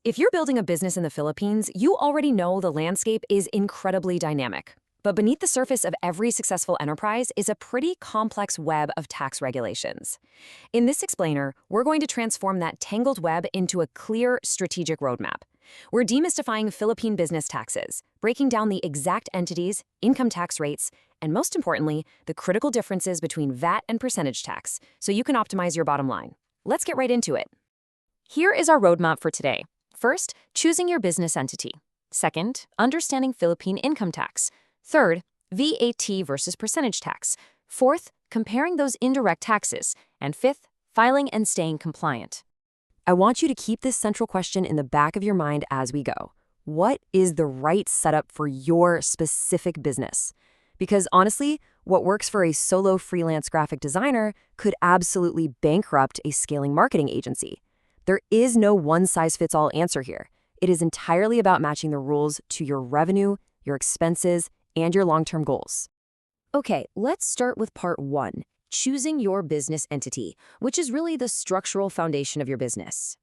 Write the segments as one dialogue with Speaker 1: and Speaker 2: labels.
Speaker 1: If you're building a business in the Philippines, you already know the landscape is incredibly dynamic. But beneath the surface of every successful enterprise is a pretty complex web of tax regulations. In this explainer, we're going to transform that tangled web into a clear, strategic roadmap. We're demystifying Philippine business taxes, breaking down the exact entities, income tax rates, and most importantly, the critical differences between VAT and percentage tax, so you can optimize your bottom line. Let's get right into it. Here is our roadmap for today. First, choosing your business entity. Second, understanding Philippine income tax. Third, VAT versus percentage tax. Fourth, comparing those indirect taxes. And fifth, filing and staying compliant. I want you to keep this central question in the back of your mind as we go. What is the right setup for your specific business? Because honestly, what works for a solo freelance graphic designer could absolutely bankrupt a scaling marketing agency. There is no one-size-fits-all answer here. It is entirely about matching the rules to your revenue, your expenses, and your long-term goals. Okay, let's start with part one, choosing your business entity, which is really the structural foundation of your business.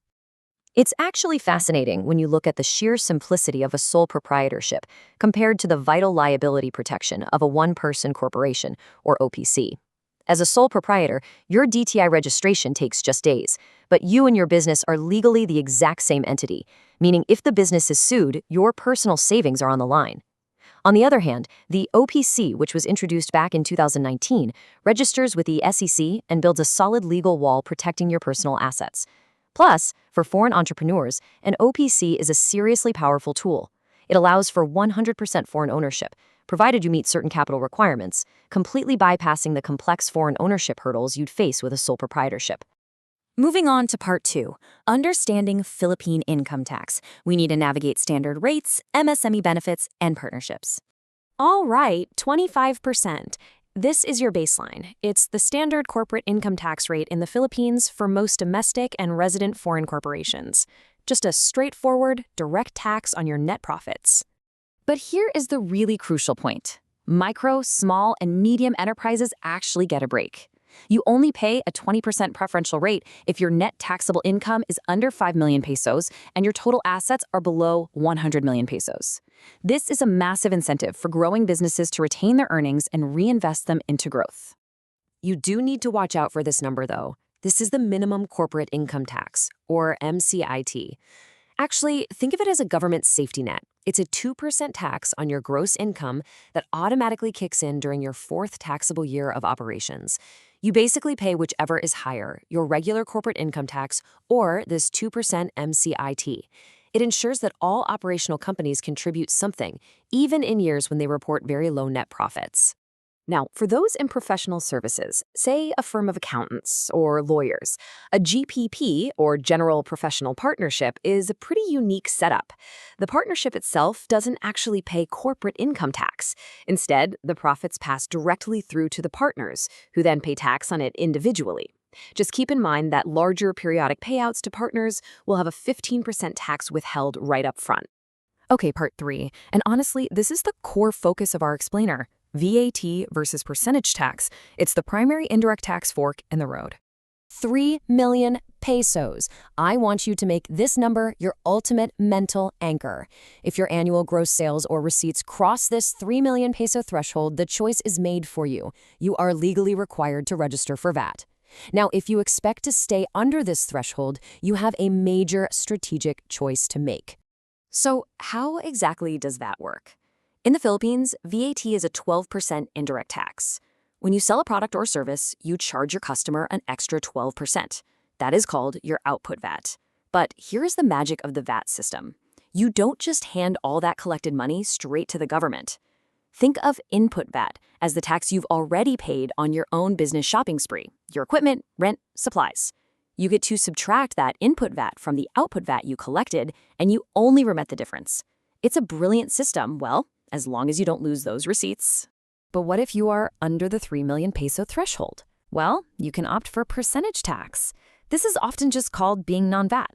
Speaker 1: It's actually fascinating when you look at the sheer simplicity of a sole proprietorship compared to the vital liability protection of a one-person corporation, or OPC. As a sole proprietor, your DTI registration takes just days, but you and your business are legally the exact same entity, meaning if the business is sued, your personal savings are on the line. On the other hand, the OPC, which was introduced back in 2019, registers with the SEC and builds a solid legal wall protecting your personal assets. Plus, for foreign entrepreneurs, an OPC is a seriously powerful tool. It allows for 100% foreign ownership, provided you meet certain capital requirements, completely bypassing the complex foreign ownership hurdles you'd face with a sole proprietorship. Moving on to part two, understanding Philippine income tax. We need to navigate standard rates, MSME benefits, and partnerships. All right, 25%. This is your baseline. It's the standard corporate income tax rate in the Philippines for most domestic and resident foreign corporations. Just a straightforward, direct tax on your net profits. But here is the really crucial point. Micro, small, and medium enterprises actually get a break. You only pay a 20% preferential rate if your net taxable income is under 5 million pesos and your total assets are below 100 million pesos. This is a massive incentive for growing businesses to retain their earnings and reinvest them into growth. You do need to watch out for this number, though. This is the minimum corporate income tax, or MCIT. Actually, think of it as a government safety net. It's a 2% tax on your gross income that automatically kicks in during your fourth taxable year of operations. You basically pay whichever is higher, your regular corporate income tax or this 2% MCIT. It ensures that all operational companies contribute something, even in years when they report very low net profits. Now, for those in professional services, say a firm of accountants or lawyers, a GPP, or General Professional Partnership, is a pretty unique setup. The partnership itself doesn't actually pay corporate income tax. Instead, the profits pass directly through to the partners, who then pay tax on it individually. Just keep in mind that larger periodic payouts to partners will have a 15% tax withheld right up front. Okay, part three, and honestly, this is the core focus of our explainer. VAT versus percentage tax. It's the primary indirect tax fork in the road. 3 million pesos. I want you to make this number your ultimate mental anchor. If your annual gross sales or receipts cross this 3 million peso threshold, the choice is made for you. You are legally required to register for VAT. Now, if you expect to stay under this threshold, you have a major strategic choice to make. So, how exactly does that work? In the Philippines, VAT is a 12% indirect tax. When you sell a product or service, you charge your customer an extra 12%. That is called your output VAT. But here's the magic of the VAT system. You don't just hand all that collected money straight to the government. Think of input VAT as the tax you've already paid on your own business shopping spree, your equipment, rent, supplies. You get to subtract that input VAT from the output VAT you collected, and you only remit the difference. It's a brilliant system, well, as long as you don't lose those receipts. But what if you are under the 3 million peso threshold? Well, you can opt for percentage tax. This is often just called being non-VAT.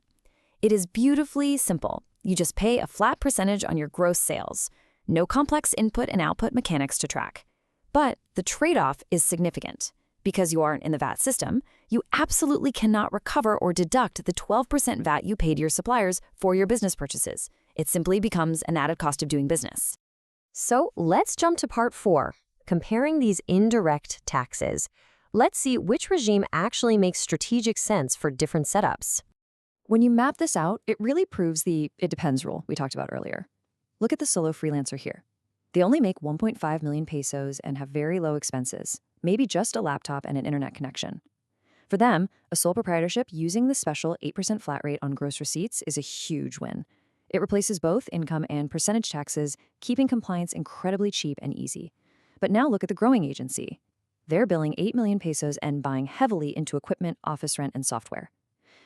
Speaker 1: It is beautifully simple. You just pay a flat percentage on your gross sales. No complex input and output mechanics to track. But the trade-off is significant. Because you aren't in the VAT system, you absolutely cannot recover or deduct the 12% VAT you paid your suppliers for your business purchases. It simply becomes an added cost of doing business. So let's jump to part 4, comparing these indirect taxes. Let's see which regime actually makes strategic sense for different setups. When you map this out, it really proves the "it depends" rule we talked about earlier. Look at the solo freelancer here. They only make 1.5 million pesos and have very low expenses, maybe just a laptop and an internet connection. For them, a sole proprietorship using the special 8% flat rate on gross receipts is a huge win. It replaces both income and percentage taxes, keeping compliance incredibly cheap and easy. But now look at the growing agency. They're billing 8 million pesos and buying heavily into equipment, office rent, and software.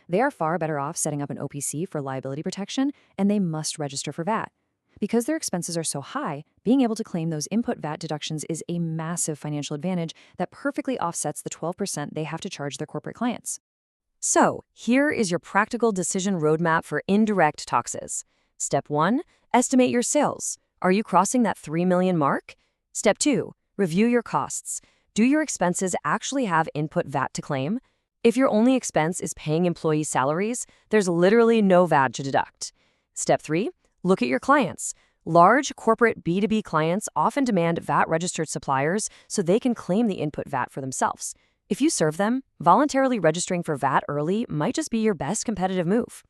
Speaker 1: They are far better off setting up an OPC for liability protection, and they must register for VAT. Because their expenses are so high, being able to claim those input VAT deductions is a massive financial advantage that perfectly offsets the 12% they have to charge their corporate clients. So, here is your practical decision roadmap for indirect taxes. Step 1, estimate your sales. Are you crossing that 3 million mark? Step 2, review your costs. Do your expenses actually have input VAT to claim? If your only expense is paying employee salaries, there's literally no VAT to deduct. Step 3, look at your clients. Large corporate B2B clients often demand VAT-registered suppliers so they can claim the input VAT for themselves. If you serve them, voluntarily registering for VAT early might just be your best competitive move.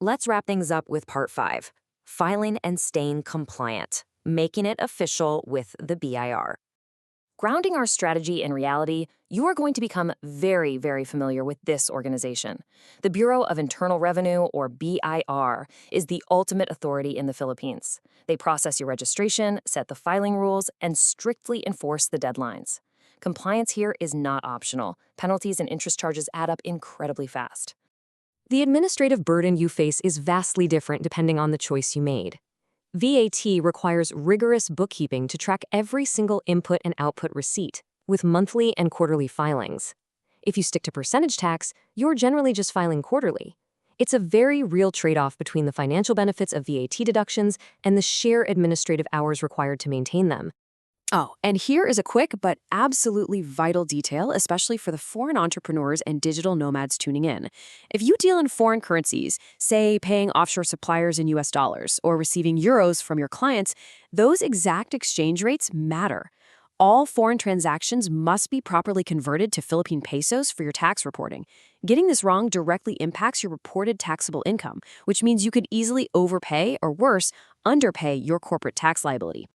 Speaker 1: Let's wrap things up with part 5, filing and staying compliant, making it official with the BIR. Grounding our strategy in reality, you are going to become very, very familiar with this organization. The Bureau of Internal Revenue, or BIR, is the ultimate authority in the Philippines. They process your registration, set the filing rules, and strictly enforce the deadlines. Compliance here is not optional. Penalties and interest charges add up incredibly fast. The administrative burden you face is vastly different depending on the choice you made. VAT requires rigorous bookkeeping to track every single input and output receipt, with monthly and quarterly filings. If you stick to percentage tax, you're generally just filing quarterly. It's a very real trade-off between the financial benefits of VAT deductions and the sheer administrative hours required to maintain them. Oh, and here is a quick but absolutely vital detail, especially for the foreign entrepreneurs and digital nomads tuning in. If you deal in foreign currencies, say paying offshore suppliers in US dollars or receiving euros from your clients, those exact exchange rates matter. All foreign transactions must be properly converted to Philippine pesos for your tax reporting. Getting this wrong directly impacts your reported taxable income, which means you could easily overpay or worse, underpay your corporate tax liability.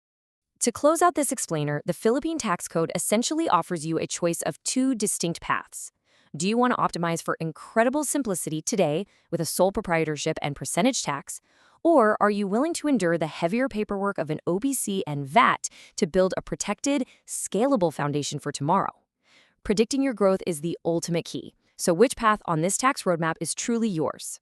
Speaker 1: To close out this explainer, the Philippine Tax Code essentially offers you a choice of 2 distinct paths. Do you want to optimize for incredible simplicity today with a sole proprietorship and percentage tax? Or are you willing to endure the heavier paperwork of an OBC and VAT to build a protected, scalable foundation for tomorrow? Predicting your growth is the ultimate key. So which path on this tax roadmap is truly yours?